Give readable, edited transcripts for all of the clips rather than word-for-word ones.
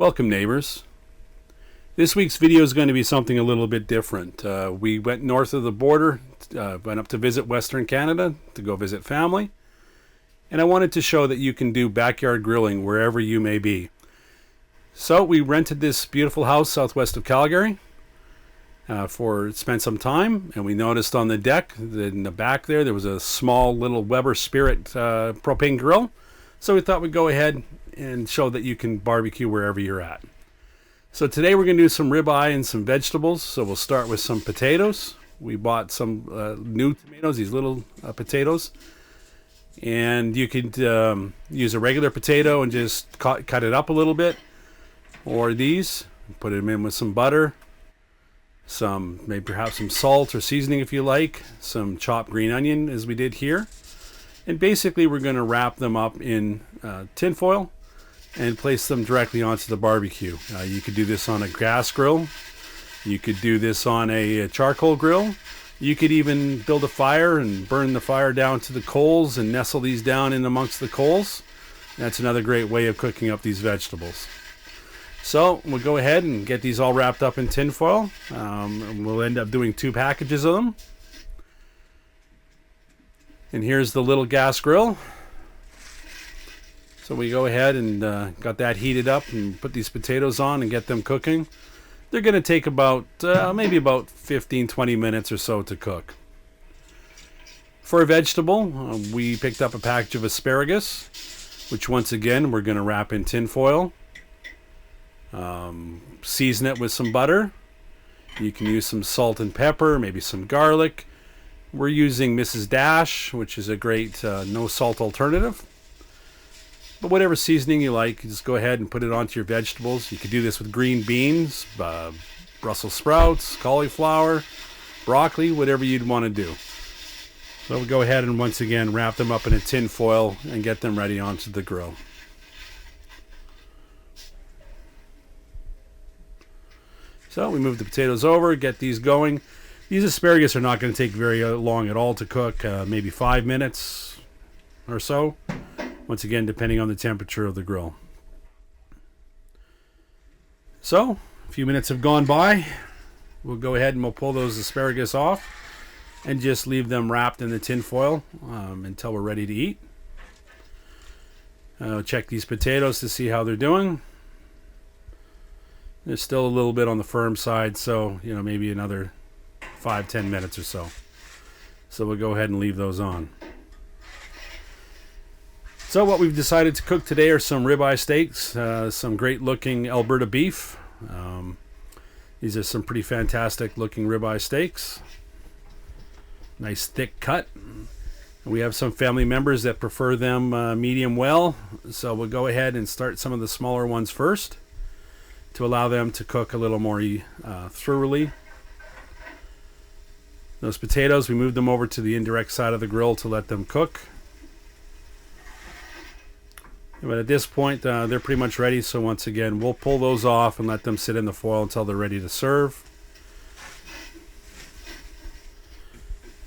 Welcome, neighbors. This week's video is going to be something a little bit different. We went north of the border, went up to visit Western Canada to go visit family, and I wanted to show that you can do backyard grilling wherever you may be. So we rented this beautiful house southwest of Calgary spent some time, and we noticed on the deck that in the back there was a small little Weber Spirit propane grill. So we thought we'd go ahead and show that you can barbecue wherever you're at. So today we're going to do some ribeye and some vegetables. So we'll start with some potatoes. We bought some new tomatoes, these little potatoes. And you could use a regular potato and just cut it up a little bit. Or these, put them in with some butter, maybe perhaps some salt or seasoning if you like, some chopped green onion as we did here. And basically we're going to wrap them up in tin foil and place them directly onto the barbecue. You could do this on a gas grill. You could do this on a charcoal grill. You could even build a fire and burn the fire down to the coals and nestle these down in amongst the coals. That's another great way of cooking up these vegetables. So we'll go ahead and get these all wrapped up in tin foil. We'll end up doing 2 packages of them. And here's the little gas grill. So we go ahead and got that heated up and put these potatoes on and get them cooking. They're going to take about maybe about 15-20 minutes or so to cook. For a vegetable, we picked up a package of asparagus, which once again we're going to wrap in tin foil. Season it with some butter. You can use some salt and pepper, maybe some garlic. We're using Mrs. Dash, which is a great no salt alternative. But whatever seasoning you like, you just go ahead and put it onto your vegetables. You could do this with green beans, Brussels sprouts, cauliflower, broccoli, whatever you'd want to do. So we'll go ahead and once again wrap them up in a tin foil and get them ready onto the grill. So we move the potatoes over, get these going. These asparagus are not going to take very long at all to cook, maybe 5 minutes or so. Once again, depending on the temperature of the grill. So, a few minutes have gone by. We'll go ahead and we'll pull those asparagus off and just leave them wrapped in the tin foil until we're ready to eat. Check these potatoes to see how they're doing. They're still a little bit on the firm side, so maybe another 5-10 minutes or so. So we'll go ahead and leave those on. So what we've decided to cook today are some ribeye steaks, some great looking Alberta beef. These are some pretty fantastic looking ribeye steaks. Nice thick cut. We have some family members that prefer them medium well, so we'll go ahead and start some of the smaller ones first to allow them to cook a little more thoroughly. Those potatoes, we moved them over to the indirect side of the grill to let them cook. But at this point, they're pretty much ready. So once again, we'll pull those off and let them sit in the foil until they're ready to serve.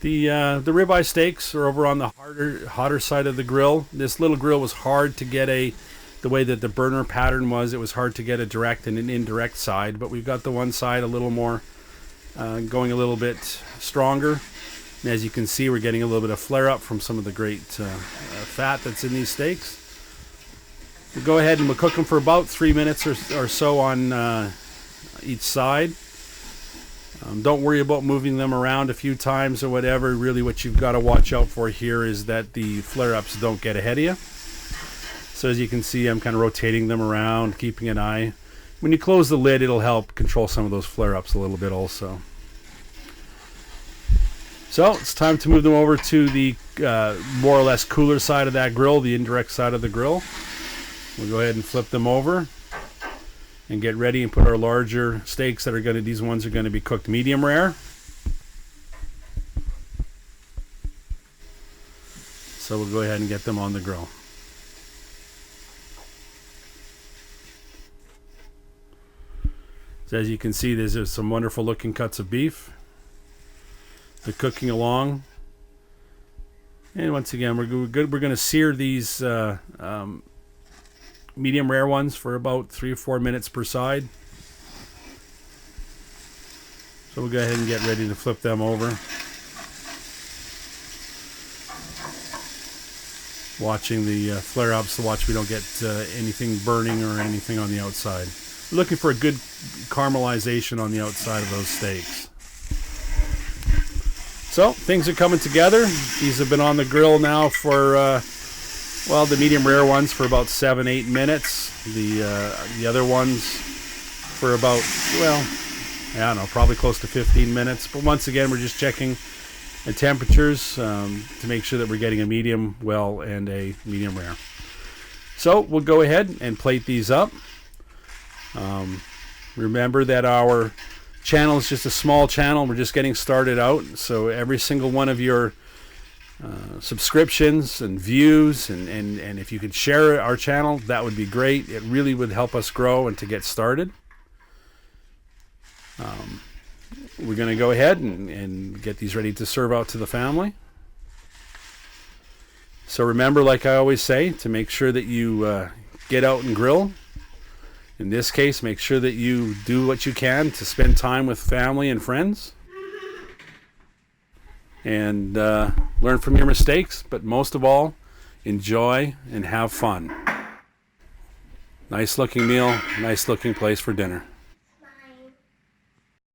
The ribeye steaks are over on the hotter side of the grill. This little grill was hard to get the way that the burner pattern was. It was hard to get a direct and an indirect side. But we've got the one side a little more going a little bit stronger. And as you can see, we're getting a little bit of flare up from some of the great fat that's in these steaks. We'll go ahead and we'll cook them for about 3 minutes or so on each side. Don't worry about moving them around a few times or whatever. Really what you've got to watch out for here is that the flare-ups don't get ahead of you. So as you can see, I'm kind of rotating them around, keeping an eye. When you close the lid, it'll help control some of those flare-ups a little bit also. So it's time to move them over to the more or less cooler side of that grill, the indirect side of the grill. We'll go ahead and flip them over and get ready and put our larger steaks these ones are going to be cooked medium rare. So we'll go ahead and get them on the grill. So as you can see, there's some wonderful looking cuts of beef. They're cooking along. And once again, we're going to sear these medium rare ones for about 3 or 4 minutes per side. So we'll go ahead and get ready to flip them over. Watching the flare-ups to watch we don't get anything burning or anything on the outside. Looking for a good caramelization on the outside of those steaks. So things are coming together. These have been on the grill now for well, the medium rare ones for about 7-8 minutes. The other ones for about, well, I don't know, probably close to 15 minutes. But once again, we're just checking the temperatures to make sure that we're getting a medium well and a medium rare. So we'll go ahead and plate these up. Remember that our channel is just a small channel. We're just getting started out. So every single one of your subscriptions and views and if you could share our channel, that would be great. It really would help us grow and to get started. We're going to go ahead and get these ready to serve out to the family. So remember, like I always say, to make sure that you get out and grill. In this case, make sure that you do what you can to spend time with family and friends. And learn from your mistakes, but most of all, enjoy and have fun. Nice looking meal, nice looking place for dinner.